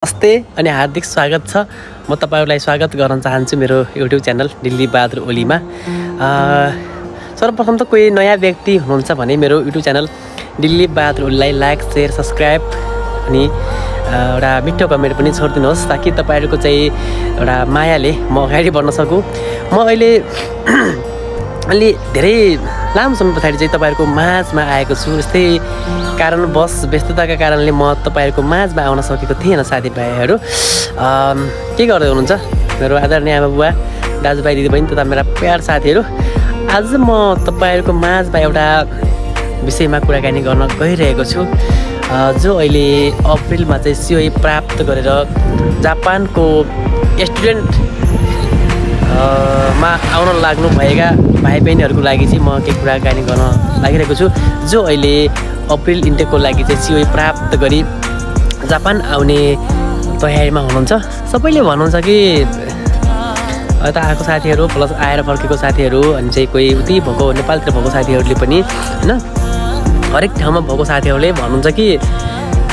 नमस्ते अनि हार्दिक स्वागत छ। म तपाईहरुलाई स्वागत गर्न चाहन्छु मेरो YouTube च्यानल दिल्ली बहादुर ओलीमा। सर्वप्रथम त कोही नयाँ व्यक्ति हुनुहुन्छ भने मेरो YouTube च्यानल दिल्ली बहादुर ओलीलाई लाइक, शेयर, सब्स्क्राइब अनि एउटा मिठो कमेन्ट पनि छोड्दिनुहोस् ताकि तपाईहरुको चाहिँ एउटा मायाले म अगाडि बढ्न सकु। म अहिले अलि धेरै लामो समय पछाडि चाहिँ तपाईहरुको माझमा आएको छु। यस्तै कारणवश व्यस्तताका कारणले म तपाईहरुको माझमा आउन सकेको थिएन साथीभाइहरु। के गर्दै हुनुहुन्छ मेरो आदरणीय आमा बुवा, दाजुभाइ, दिदीबहिनी तथा मेरा प्यार साथीहरु। आज म तपाईहरुको माझमा एउटा विषयमा कुराकानी गर्न गइरहेको छु जो अहिले अप्रिलमा चाहिँ COE प्राप्त गरेर जापानको स्टुडेन्ट मा आउन लाग्नु भएका भाइ बहिनीहरुको लागि चाहिँ म के कुराकानी गर्न लागिरहेको छु जो अहिले अप्रिल इन्टेकको लागि चाहिँ COE प्राप्त गरी जापान आउने तयारीमा हुनुहुन्छ। सबैले भन्नुहुन्छ कि यता आएको साथीहरु प्लस आएर फर्केको साथीहरु अनि चाहिँ कोही उति भएको नेपालतिर भएको साथीहरुले पनि हैन हरेक ठाउँमा भएको साथीहरुले भन्नुहुन्छ कि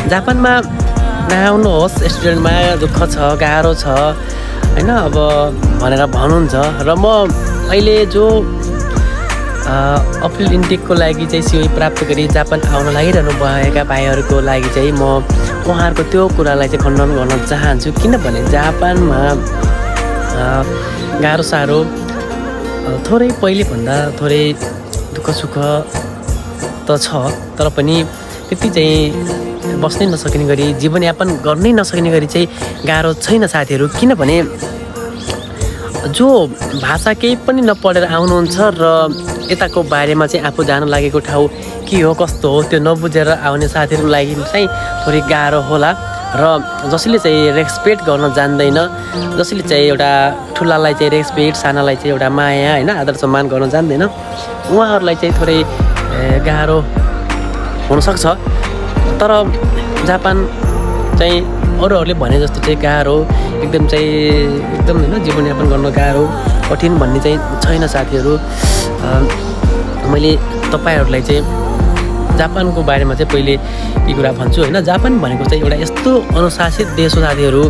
जापानमा नआउनुहोस्, स्टुडेन्टमा दुःख छ, गाह्रो छ हैन अब भनेर भन्नुहुन्छ। र म अहिले जो अप्रिल इन्टेकको लागि चाहिँ COE प्राप्त गरी जापान आउन लागिरहनु भएका भाइहरुको लागि चाहिँ म उहाँहरुको त्यो कुरालाई चाहिँ खण्डन गर्न चाहन्छु। किनभने जापानमा गाह्रो साह्रो थोरै पहिले भन्दा थोरै दुःख सुख त छ, तर पनि त्यति चाहिँ बस्नै नसकिने गरी जीवनयापन गर्नै नसकिने गरी चाहिँ गाह्रो छैन साथीहरु। किनभने जो भाषा केही पनि नपढेर आउनुहुन्छ र यताको बारेमा चाहिँ आफू जान लागेको ठाउँ के हो कस्तो हो त्यो नबुझेर आउने साथीहरुको लागि चाहिँ थोरै गाह्रो होला। र जसले चाहिँ रेस्पेक्ट गर्न जान्दैन, जसले चाहिँ एउटा ठुलालाई चाहिँ रेस्पेक्ट, सानालाई चाहिँ एउटा माया हैन आदर सम्मान गर्न जान्दैन, उहाँहरुलाई चाहिँ थोरै गाह्रो हुन सक्छ। तर जापान चाहिँ अरूहरुले भने जस्तो चाहिँ गाह्रो एकदम हैन जीवनयापन गर्न गाह्रो कठिन भन्ने चाहिँ छैन साथीहरु। मैले तपाईहरुलाई चाहिँ जापानको बारेमा चाहिँ पहिले के कुरा भन्छु हैन। जापान भनेको चाहिँ एउटा यस्तो अनुशासित देश हो साथीहरु।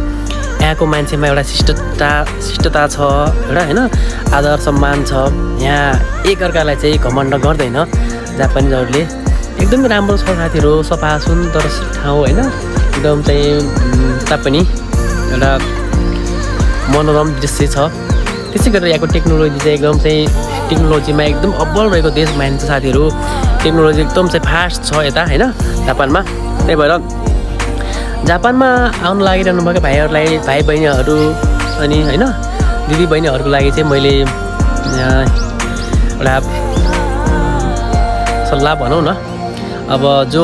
यहाँको मान्छेमा एउटा शिष्टता छ एउटा हैन आदर सम्मान छ। यहाँ एकअर्कालाई चाहिँ घमण्ड गर्दैन जापानीजहरुले। एकदम राम्रो छ साथीहरु, सफा सुन्दर ठाउँ हैन एकदम चाहिँ तापनि एउटा मनोरम दृश्य छ। त्यसै गरेर यहाँको टेक्नोलोजी चाहिँ एकदम चाहिँ टेक्नोलोजीमा एकदम अब्बल रहेको देश मानिन्छ साथीहरु। टेक्नोलोजी एकदम चाहिँ फास्ट छ यता हैन जापानमा। त्यही भएर जापानमा आउन लागिरहनु भएका भाइहरुलाई, भाइ बहिनीहरु अनि हैन दिदी बहिनीहरुको लागि चाहिँ मैले एउटा सल्लाह भनौं न। अब जो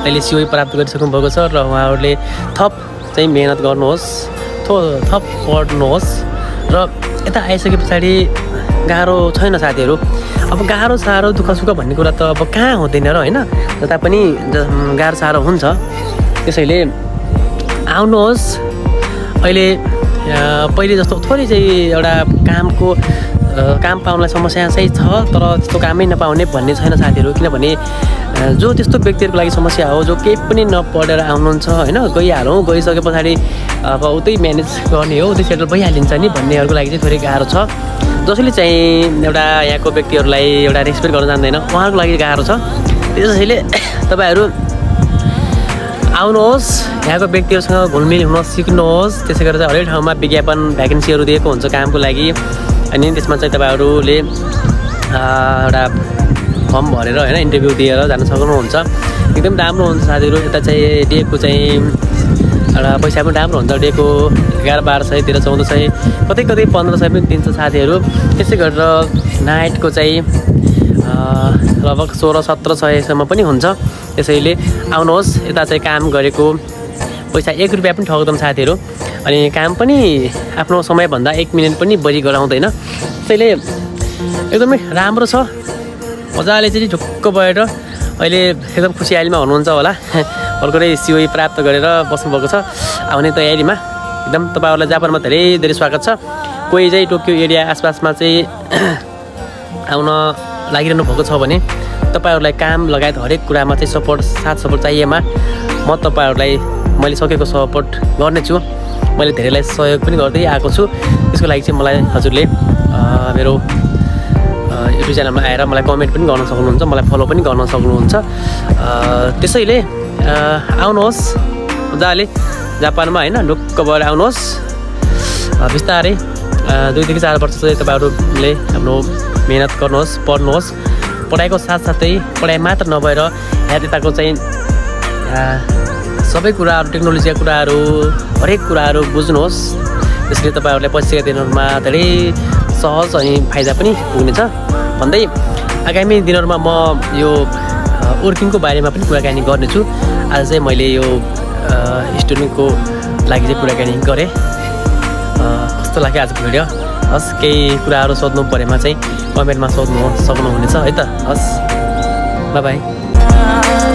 अहिले COE प्राप्त गरिसक्नु भएको छ र उहाँहरुले थप चाहिँ मेहनत गर्नुहोस्, थप पढ्नुहोस् र यता आइसके पछाडि गाह्रो छैन साथीहरु। अब गाह्रो साह्रो दुःख सुख भन्ने कुरा त अब कहाँ हुँदैन र हैन, जता पनि गाह्रो साह्रो हुन्छ। त्यसैले आउनुहोस्। अहिले पहिले जस्तो थोरै चाहिँ एउटा काम पाउनलाई समस्या चाहिँ छ, तर त्यस्तो कामै नपाउने भन्ने छैन साथीहरु। किनभने जो त्यस्तो व्यक्तिहरुको लागि समस्या हो जो केही पनि नपढेर आउनुहुन्छ हैन गइहालौं, गइसके पछाडि अब उतै म्यानेज गर्ने हो, उतै सेटल भइहालिन्छ नि भन्नेहरुको लागि चाहिँ थोरै गाह्रो छ। जसले चाहिँ एउटा यहाँको व्यक्तिहरुलाई एउटा रेस्पेक्ट गर्न जान्दैन उहाँहरुको लागि गाह्रो छ। त्यसैले तपाईहरु आउनुहोस्, यहाँको व्यक्तिहरुसँग घुलमिल हुन सिक्नुहोस्। त्यसै गरेर हरेक ठाउँमा विज्ञापन भ्याकेन्सीहरु दिएको हुन्छ कामको लागि अनि त्यसमा चाहिँ तपाईहरुले एउटा फर्म भरेर हैन इन्टरभ्यु दिएर जान सक्नुहुन्छ। एकदम राम्रो हुन्छ साथीहरु। यता चाहिँ डेको चाहिँ एउटा पैसा पनि राम्रो हुन्छ। डेको 11-12 तिर 1400 कतै 1500 पनि दिन्छ साथीहरु। त्यसै गरेर नाइटको चाहिँ लगभग 16-1700 सम्म पनि हुन्छ। त्यसैले आउनुहोस्। यता चाहिँ काम गरेको पैसा 1 रुपैयाँ पनि ठग्दैन साथीहरु। अनि काम पनि आफ्नो समयभन्दा 1 मिनेट पनि बढी गराउँदैन। त्यसैले एकदमै राम्रो छ। मजाले चाहिँ ढुक्क भएर अहिले एकदम खुसीयालीमा हुनुहुन्छ होला। भर्खरै COE प्राप्त गरेर बस्नुभएको छ आउने तयारीमा। एकदम तपाईहरुलाई जापानमा धेरै धेरै स्वागत छ। कोही चाहिँ टोकियो एरिया आसपासमा चाहिँ आउन लागिरहनु भएको छ भने तपाईहरुलाई काम लगायत हरेक कुरामा चाहिँ साथ सपोर्ट चाहिएमा म तपाईहरुलाई मैले सकेको सपोर्ट गर्नेछु। मैले धेरैलाई सहयोग पनि गर्दै आएको छु। त्यसको लागि चाहिँ मलाई हजुरले मेरो युट्युब च्यानलमा आएर मलाई कमेन्ट पनि गर्न सक्नुहुन्छ, मलाई फलो पनि गर्न सक्नुहुन्छ। त्यसैले आउनुहोस् मजाले जापानमा होइन, ढुक्क भएर आउनुहोस्। बिस्तारै 2 देखि 4 वर्ष चाहिँ तपाईँहरूले आफ्नो मेहनत गर्नुहोस्, पढ्नुहोस्। पढाइको साथसाथै पढाइ मात्र नभएर यताको चाहिँ सबै कुराहरू, टेक्नोलोजीका कुराहरू, हरेक कुराहरू बुझ्नुहोस्। त्यसले तपाईँहरूलाई पछिका दिनहरूमा धेरै सहज अनि फाइदा पनि हुनेछ भन्दै आगामी दिनहरूमा म यो वर्किङको बारेमा पनि कुराकानी गर्नेछु। आज चाहिँ मैले यो स्टुडेन्टको लागि चाहिँ कुराकानी गरेँ। कस्तो लाग्यो आजको भिडियो? हस्, केही कुराहरू सोध्नु परेमा चाहिँ कमेन्टमा सोध्नु सक्नुहुनेछ है त। हस्, बाई बाई।